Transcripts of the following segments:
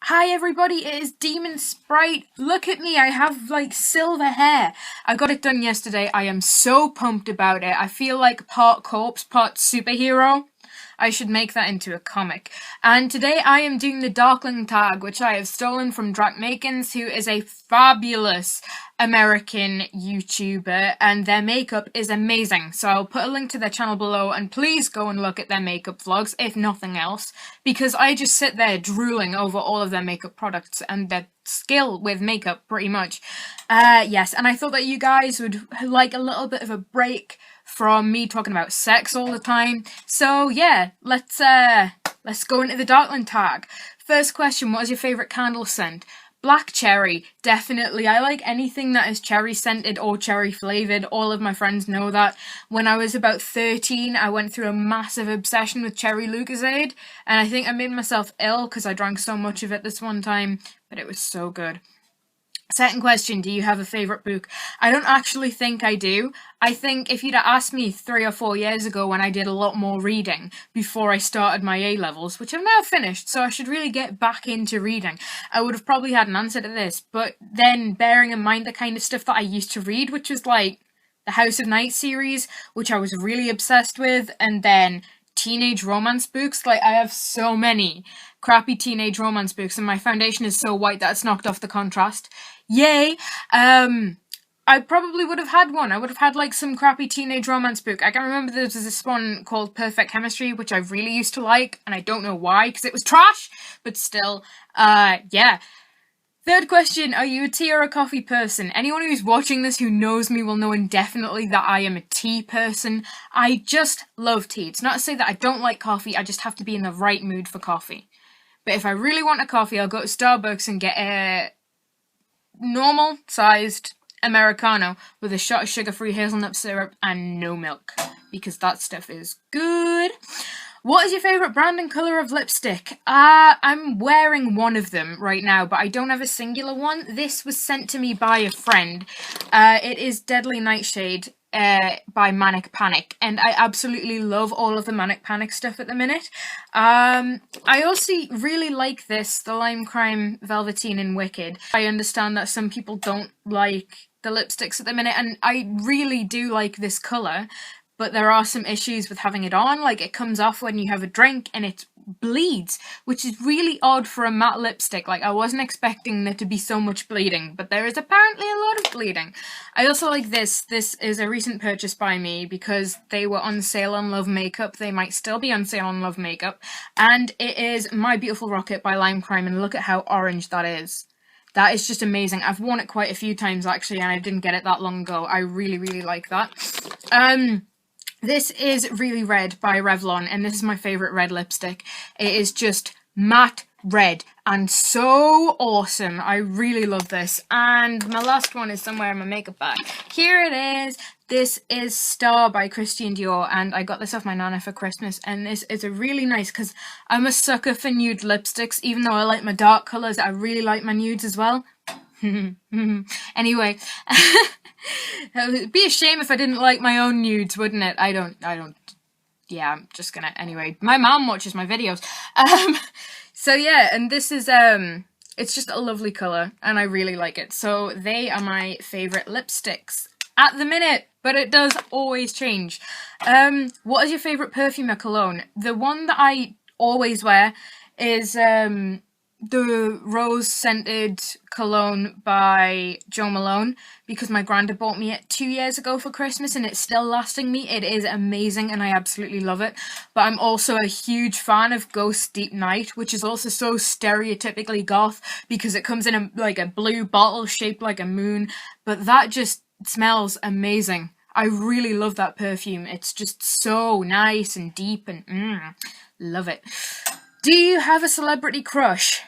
Hi everybody, it is Demon Sprite. Look at me, I have like silver hair. I got it done yesterday. I am so pumped about it. I feel like part corpse, part superhero. I should make that into a comic. And today I am doing the Darkling Tag, which I have stolen from Drakmakins, who is a fabulous American YouTuber, and their makeup is amazing. So I'll put a link to their channel below, and please go and look at their makeup vlogs, if nothing else, because I just sit there drooling over all of their makeup products and their skill with makeup, pretty much. Yes, and I thought that you guys would like a little bit of a break from me talking about sex all the time. So yeah, let's go into the Darkling Tag. First question, what is your favourite candle scent? Black cherry, definitely. I like anything that is cherry scented or cherry flavoured. All of my friends know that. When I was about 13, I went through a massive obsession with cherry Lucozade, and I think I made myself ill because I drank so much of it this one time, but it was so good. Second question, do you have a favourite book? I don't actually think I do. I think if you'd have asked me 3 or 4 years ago when I did a lot more reading before I started my A-levels, which I've now finished, so I should really get back into reading, I would have probably had an answer to this. But then bearing in mind the kind of stuff that I used to read, which was like the House of Night series, which I was really obsessed with, and then teenage romance books. Like, I have so many crappy teenage romance books, and my foundation is so white that it's knocked off the contrast. Yay! I probably would have had one. I would have had like some crappy teenage romance book. I can remember there was this one called Perfect Chemistry, which I really used to like, and I don't know why, because it was trash, but still, yeah. Third question, are you a tea or a coffee person? Anyone who's watching this who knows me will know indefinitely that I am a tea person. I just love tea. It's not to say that I don't like coffee, I just have to be in the right mood for coffee. But if I really want a coffee, I'll go to Starbucks and get a normal-sized Americano with a shot of sugar-free hazelnut syrup and no milk, because that stuff is good. What is your favourite brand and colour of lipstick? I'm wearing one of them right now, but I don't have a singular one. This was sent to me by a friend. It is Deadly Nightshade by Manic Panic, and I absolutely love all of the Manic Panic stuff at the minute. I also really like this, the Lime Crime Velveteen in Wicked. I understand that some people don't like the lipsticks at the minute, and I really do like this colour. But there are some issues with having it on, like it comes off when you have a drink and it bleeds, which is really odd for a matte lipstick. Like, I wasn't expecting there to be so much bleeding, but there is apparently a lot of bleeding. I also like this. This is a recent purchase by me because they were on sale on Love Makeup. They might still be on sale on Love Makeup. And it is My Beautiful Rocket by Lime Crime, and look at how orange that is. That is just amazing. I've worn it quite a few times actually, and I didn't get it that long ago. I really, really like that. This is Really Red by Revlon, and this is my favourite red lipstick. It is just matte red and so awesome. I really love this. And my last one is somewhere in my makeup bag. Here it is. This is Star by Christian Dior, and I got this off my nana for Christmas, and this is a really nice, because I'm a sucker for nude lipsticks. Even though I like my dark colours, I really like my nudes as well. Anyway, it would be a shame if I didn't like my own nudes, wouldn't it? I don't, yeah, I'm just gonna, anyway, my mom watches my videos. So yeah, and this is, it's just a lovely colour, and I really like it. So they are my favourite lipsticks at the minute, but it does always change. What is your favourite perfume or cologne? The one that I always wear is, the rose-scented cologne by Jo Malone, because my granddad bought me it 2 years ago for Christmas and it's still lasting me. It is amazing and I absolutely love it. But I'm also a huge fan of Ghost Deep Night, which is also so stereotypically goth because it comes in like a blue bottle shaped like a moon. But that just smells amazing. I really love that perfume. It's just so nice and deep and love it. Do you have a celebrity crush?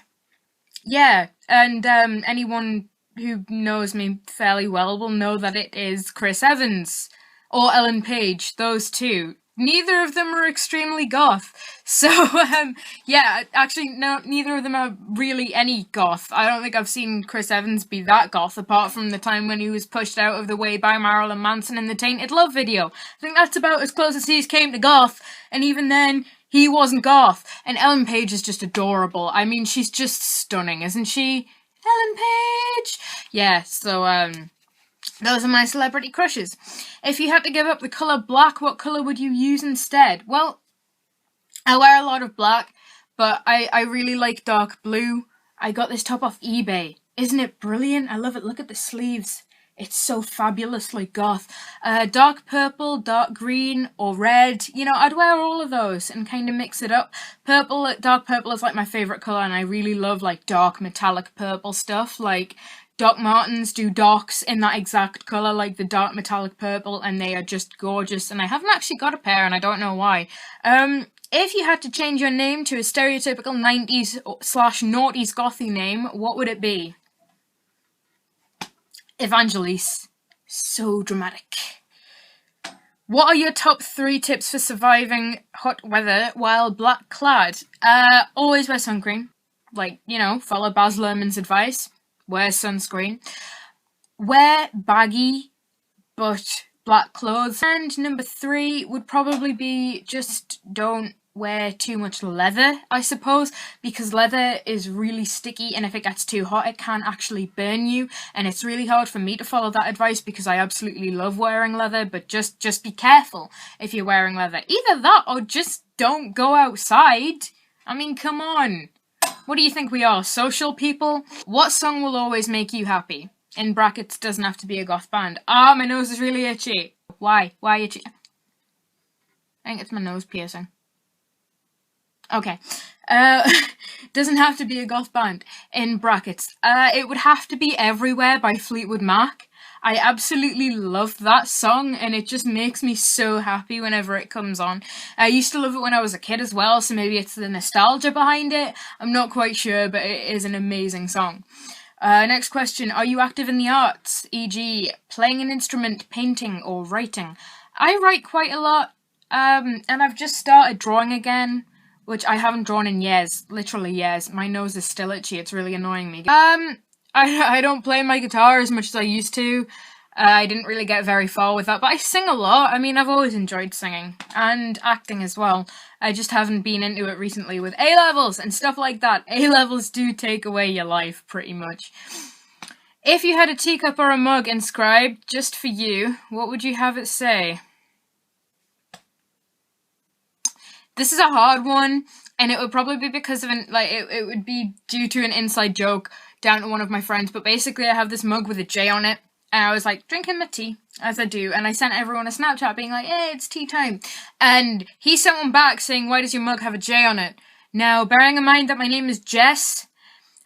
Yeah, and anyone who knows me fairly well will know that it is Chris Evans or Ellen Page, those two. Neither of them are extremely goth. So, yeah, actually, no, neither of them are really any goth. I don't think I've seen Chris Evans be that goth, apart from the time when he was pushed out of the way by Marilyn Manson in the Tainted Love video. I think that's about as close as he's came to goth, and even then, He wasn't goth. And Ellen Page is just adorable. I mean, she's just stunning, isn't she? Ellen Page! Yeah, so, those are my celebrity crushes. If you had to give up the colour black, what colour would you use instead? Well, I wear a lot of black, but I really like dark blue. I got this top off eBay. Isn't it brilliant? I love it. Look at the sleeves. It's so fabulously goth. Dark purple, dark green, or red. You know, I'd wear all of those and kind of mix it up. Dark purple is like my favourite colour, and I really love like dark metallic purple stuff. Like Doc Martens do docks in that exact colour, like the dark metallic purple, and they are just gorgeous. And I haven't actually got a pair, and I don't know why. If you had to change your name to a stereotypical 90s/noughties gothy name, what would it be? Evangelise. So dramatic. What are your top 3 tips for surviving hot weather while black clad? Always wear sunscreen. Like, you know, follow Baz Luhrmann's advice. Wear sunscreen. Wear baggy but black clothes. And number 3 would probably be just don't wear too much leather, I suppose, because leather is really sticky, and if it gets too hot it can actually burn you, and it's really hard for me to follow that advice because I absolutely love wearing leather, but just be careful if you're wearing leather. Either that or just don't go outside. I mean, come on. What do you think we are, social people? What song will always make you happy? In brackets, doesn't have to be a goth band. Ah, my nose is really itchy. Why? Why itchy? I think it's my nose piercing. Okay. Doesn't have to be a goth band. In brackets. It would have to be Everywhere by Fleetwood Mac. I absolutely love that song, and it just makes me so happy whenever it comes on. I used to love it when I was a kid as well, so maybe it's the nostalgia behind it. I'm not quite sure, but it is an amazing song. Next question. Are you active in the arts, e.g. playing an instrument, painting, or writing? I write quite a lot, and I've just started drawing again, which I haven't drawn in years, literally years. My nose is still itchy, it's really annoying me. I don't play my guitar as much as I used to. I didn't really get very far with that, but I sing a lot. I mean, I've always enjoyed singing, and acting as well. I just haven't been into it recently with A-levels and stuff like that. A-levels do take away your life, pretty much. If you had a teacup or a mug inscribed just for you, what would you have it say? This is a hard one, and it would probably be because of it would be due to an inside joke down to one of my friends, but basically I have this mug with a J on it, and I was like, drinking my tea, as I do, and I sent everyone a Snapchat being like, hey, it's tea time, and he sent one back saying, why does your mug have a J on it? Now, bearing in mind that my name is Jess,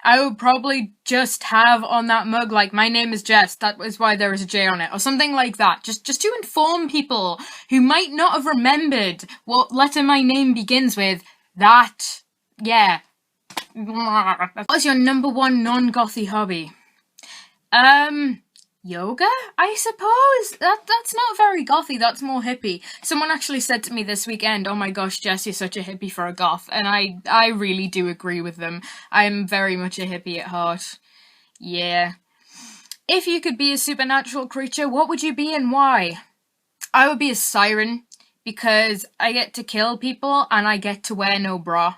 I would probably just have on that mug, like, my name is Jess, that is why there is a J on it, or something like that, just to inform people who might not have remembered what letter my name begins with, that, yeah. What's your number 1 non-gothy hobby? Yoga, I suppose. That's not very gothy, that's more hippie. Someone actually said to me this weekend, oh my gosh, Jess, you're such a hippie for a goth, and I really do agree with them. I'm very much a hippie at heart. Yeah. If you could be a supernatural creature, what would you be and why? I would be a siren, because I get to kill people and I get to wear no bra.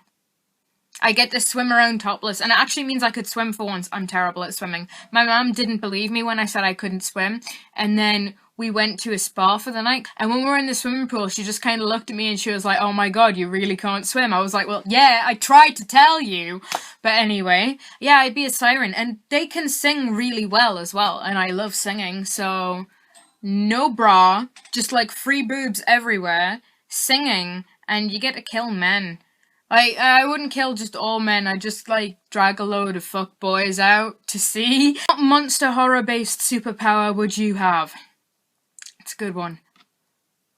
I get to swim around topless, and it actually means I could swim for once. I'm terrible at swimming. My mum didn't believe me when I said I couldn't swim, and then we went to a spa for the night, and when we were in the swimming pool, she just kind of looked at me and she was like, oh my god, you really can't swim. I was like, well, yeah, I tried to tell you. But anyway, yeah, I'd be a siren, and they can sing really well as well, and I love singing, so no bra, just like free boobs everywhere, singing, and you get to kill men. Like, I wouldn't kill just all men, I'd just, like, drag a load of fuck boys out to sea. What monster horror-based superpower would you have? It's a good one.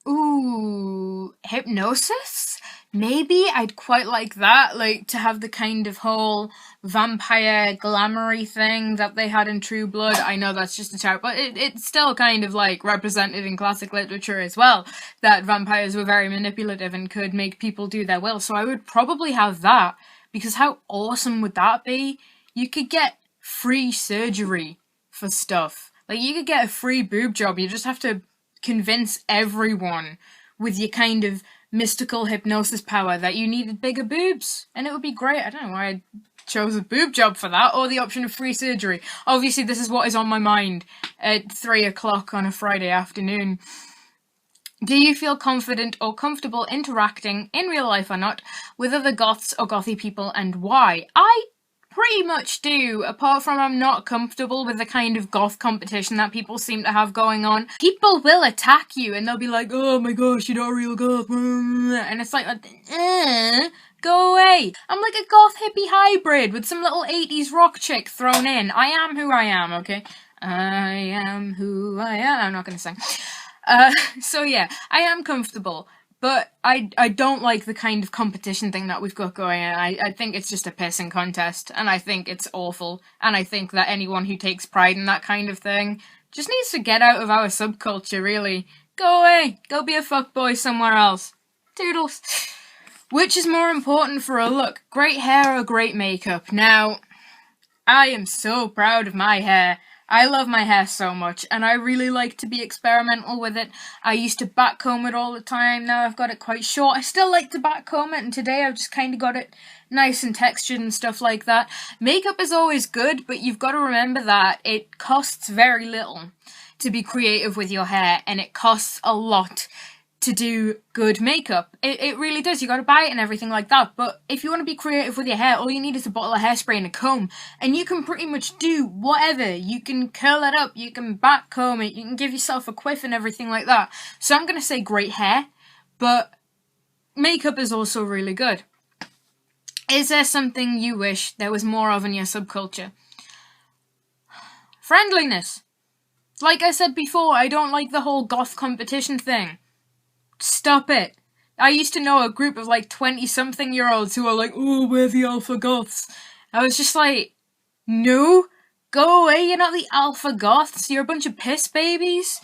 Ooh, hypnosis? Maybe I'd quite like that, like, to have the kind of whole vampire glamoury thing that they had in True Blood. I know that's just a terrible, but it's still kind of, like, represented in classic literature as well, that vampires were very manipulative and could make people do their will, so I would probably have that, because how awesome would that be? You could get free surgery for stuff. Like, you could get a free boob job, you just have to convince everyone with your kind of mystical hypnosis power that you needed bigger boobs, and it would be great. I don't know why I chose a boob job for that, or the option of free surgery. Obviously, this is what is on my mind at 3 o'clock on a Friday afternoon. Do you feel confident or comfortable interacting, in real life or not, with other goths or gothy people, and why? I pretty much do, apart from I'm not comfortable with the kind of goth competition that people seem to have going on. People will attack you and they'll be like, oh my gosh, you're not a real goth, and it's like, go away. I'm like a goth hippie hybrid with some little 80s rock chick thrown in. I am who I am, okay? I am who I am. I'm not gonna sing. So yeah, I am comfortable, but I don't like the kind of competition thing that we've got going on. I think it's just a pissing contest, and I think it's awful, and I think that anyone who takes pride in that kind of thing just needs to get out of our subculture, really. Go away, go be a fuckboy somewhere else. Toodles. Which is more important for a look, great hair or great makeup? Now, I am so proud of my hair. I love my hair so much, and I really like to be experimental with it. I used to backcomb it all the time, now I've got it quite short. I still like to backcomb it, and today I've just kind of got it nice and textured and stuff like that. Makeup is always good, but you've got to remember that it costs very little to be creative with your hair, and it costs a lot to do good makeup. It really does. You gotta buy it and everything like that. But if you want to be creative with your hair, all you need is a bottle of hairspray and a comb. And you can pretty much do whatever. You can curl it up, you can back comb it, you can give yourself a quiff and everything like that. So I'm gonna say great hair, but makeup is also really good. Is there something you wish there was more of in your subculture? Friendliness. Like I said before, I don't like the whole goth competition thing. Stop it. I used to know a group of like 20-something-year-olds who were like, oh, we're the alpha goths. I was just like, no, go away, you're not the alpha goths, you're a bunch of piss babies.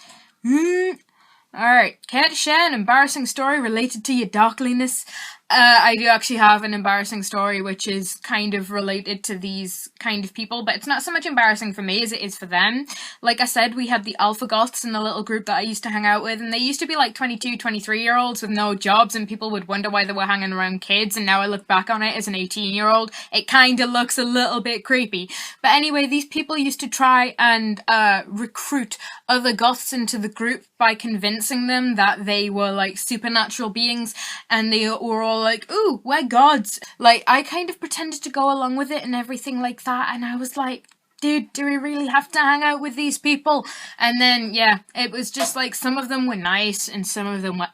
Alright, care to share an embarrassing story related to your darkliness? I do actually have an embarrassing story which is kind of related to these kind of people, but it's not so much embarrassing for me as it is for them. Like I said, we had the alpha goths in the little group that I used to hang out with, and they used to be like 22, 23-year-olds with no jobs, and people would wonder why they were hanging around kids, and now I look back on it as an 18-year-old, it kind of looks a little bit creepy. But anyway, these people used to try and recruit other goths into the group by convincing them that they were like supernatural beings, and they were all like, ooh, we're gods. Like, I kind of pretended to go along with it and everything like that, and I was like, dude, do we really have to hang out with these people? And then, yeah, it was just like, some of them were nice, and some of them were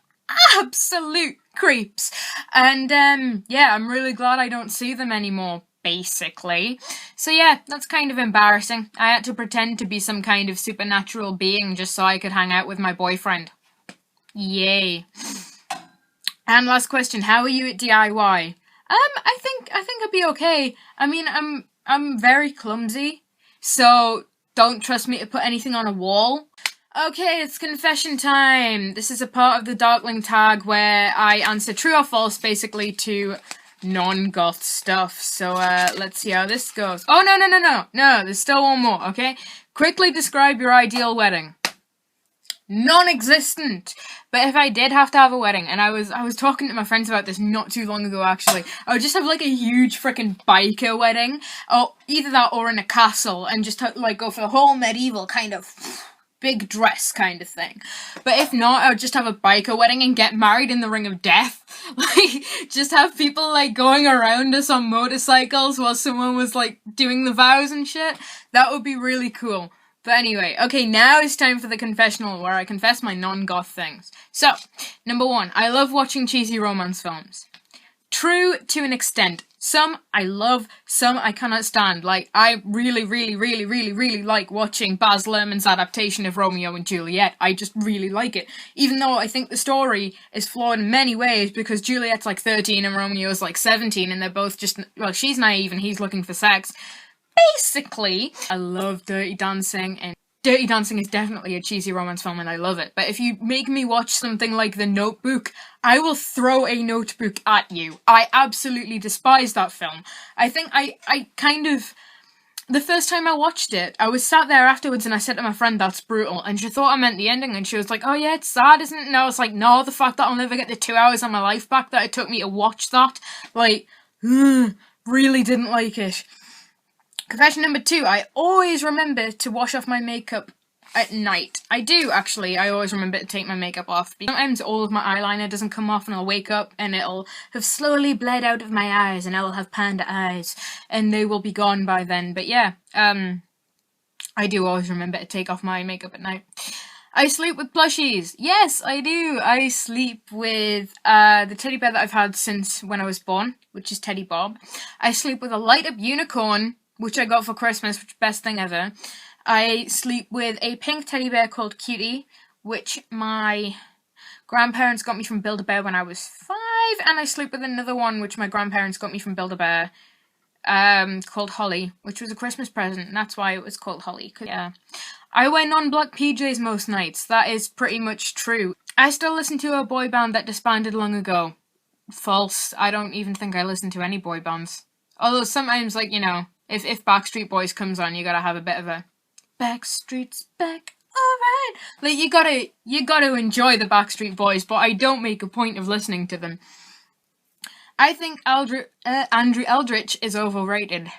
absolute creeps. And, yeah, I'm really glad I don't see them anymore, basically. So yeah, that's kind of embarrassing. I had to pretend to be some kind of supernatural being just so I could hang out with my boyfriend. Yay. And last question, how are you at DIY? I think I'd be okay. I mean, I'm very clumsy, so don't trust me to put anything on a wall. Okay, it's confession time. This is a part of the Darkling Tag where I answer true or false, basically, to non-goth stuff. So, let's see how this goes. Oh, no, there's still one more, okay? Quickly describe your ideal wedding. Non-existent. But if I did have to have a wedding, and I was talking to my friends about this not too long ago, actually, I would just have like a huge freaking biker wedding, or either that or in a castle, and just like go for the whole medieval kind of big dress kind of thing. But if not, I would just have a biker wedding and get married in the ring of death. Like, just have people like going around us on motorcycles while someone was like doing the vows and shit. That would be really cool. But anyway, okay, now it's time for the confessional where I confess my non-goth things. So, number 1, I love watching cheesy romance films. True to an extent. Some I love, some I cannot stand. Like, I really like watching Baz Luhrmann's adaptation of Romeo and Juliet. I just really like it. Even though I think the story is flawed in many ways because Juliet's like 13 and Romeo's like 17 and they're both just, well, she's naive and he's looking for sex. Basically, I love Dirty Dancing, and Dirty Dancing is definitely a cheesy romance film and I love it. But if you make me watch something like The Notebook, I will throw a notebook at you. I absolutely despise that film. I think I kind of the first time I watched it, I was sat there afterwards and I said to my friend, that's brutal. And she thought I meant the ending and she was like, oh yeah, it's sad, isn't it? And I was like, no, the fact that I'll never get the 2 hours of my life back that it took me to watch that. Like, really didn't like it. Confession number 2, I always remember to wash off my makeup at night. I do, actually. I always remember to take my makeup off. Sometimes all of my eyeliner doesn't come off and I'll wake up and it'll have slowly bled out of my eyes and I will have panda eyes and they will be gone by then. But yeah, I do always remember to take off my makeup at night. I sleep with plushies. Yes, I do. I sleep with the teddy bear that I've had since when I was born, which is Teddy Bob. I sleep with a light up unicorn, which I got for Christmas, which is the best thing ever. I sleep with a pink teddy bear called Cutie, which my grandparents got me from Build-A-Bear when I was 5, and I sleep with another one which my grandparents got me from Build-A-Bear, called Holly, which was a Christmas present, and that's why it was called Holly. Yeah. I wear non-black PJs most nights. That is pretty much true. I still listen to a boy band that disbanded long ago. False. I don't even think I listen to any boy bands. Although sometimes, like, you know, if Backstreet Boys comes on, you gotta have a bit of a Backstreet's back, alright. Like, you gotta enjoy the Backstreet Boys, but I don't make a point of listening to them. I think Andrew Eldritch is overrated.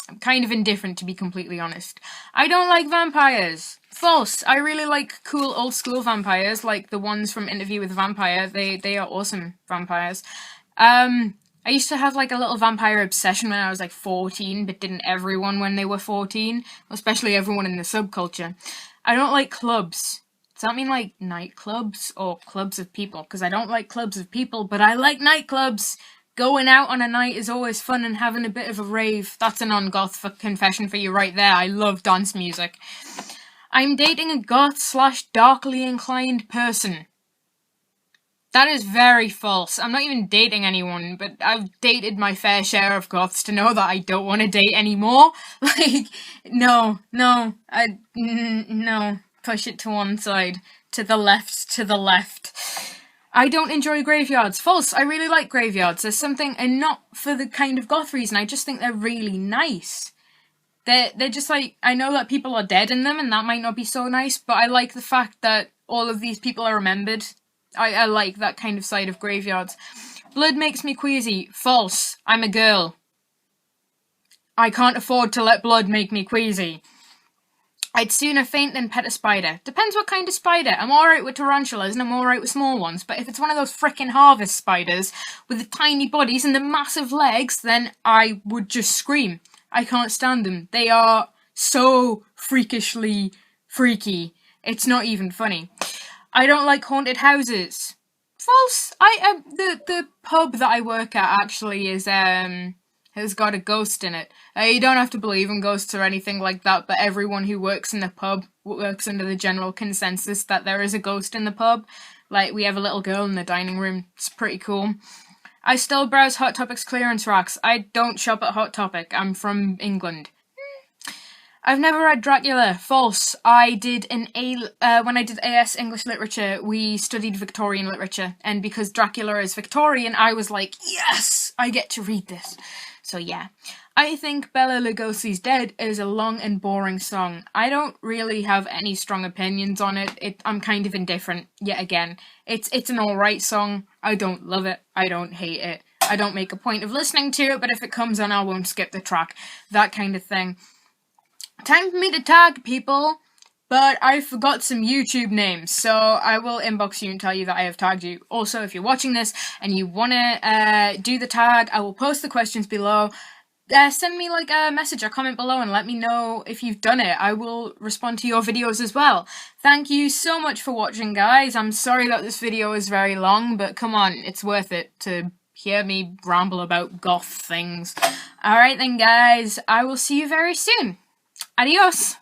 I'm kind of indifferent, to be completely honest. I don't like vampires. False. I really like cool old school vampires, like the ones from Interview with the Vampire. They are awesome vampires. I used to have like a little vampire obsession when I was like 14, but didn't everyone when they were 14? Especially everyone in the subculture. I don't like clubs. Does that mean like nightclubs or clubs of people? Because I don't like clubs of people, but I like nightclubs. Going out on a night is always fun and having a bit of a rave. That's a non-goth confession for you right there. I love dance music. I'm dating a goth/darkly inclined person. That is very false. I'm not even dating anyone, but I've dated my fair share of goths to know that I don't want to date anymore. Like, no. Push it to one side. To the left. I don't enjoy graveyards. False. I really like graveyards. There's something, and not for the kind of goth reason, I just think they're really nice. They're just like, I know that people are dead in them, and that might not be so nice, but I like the fact that all of these people are remembered. I like that kind of side of graveyards. Blood makes me queasy. False. I'm a girl. I can't afford to let blood make me queasy. I'd sooner faint than pet a spider. Depends what kind of spider. I'm alright with tarantulas and I'm alright with small ones, but if it's one of those frickin' harvest spiders with the tiny bodies and the massive legs, then I would just scream. I can't stand them. They are so freakishly freaky. It's not even funny. I don't like haunted houses. False. The pub that I work at actually is has got a ghost in it. You don't have to believe in ghosts or anything like that, but everyone who works in the pub works under the general consensus that there is a ghost in the pub. Like, we have a little girl in the dining room. It's pretty cool. I still browse Hot Topic's clearance racks. I don't shop at Hot Topic. I'm from England. I've never read Dracula. False. I did when I did AS English Literature, we studied Victorian literature, and because Dracula is Victorian, I was like, yes, I get to read this. So yeah. I think Bela Lugosi's Dead is a long and boring song. I don't really have any strong opinions on it. I'm kind of indifferent, yet again. It's an alright song. I don't love it. I don't hate it. I don't make a point of listening to it, but if it comes on, I won't skip the track. That kind of thing. Time for me to tag people, but I forgot some YouTube names, so I will inbox you and tell you that I have tagged you. Also, if you're watching this and you want to do the tag, I will post the questions below. Send me like a message or comment below and let me know if you've done it. I will respond to your videos as well. Thank you so much for watching, guys. I'm sorry that this video is very long, but come on, it's worth it to hear me ramble about goth things. Alright then, guys, I will see you very soon. Adios!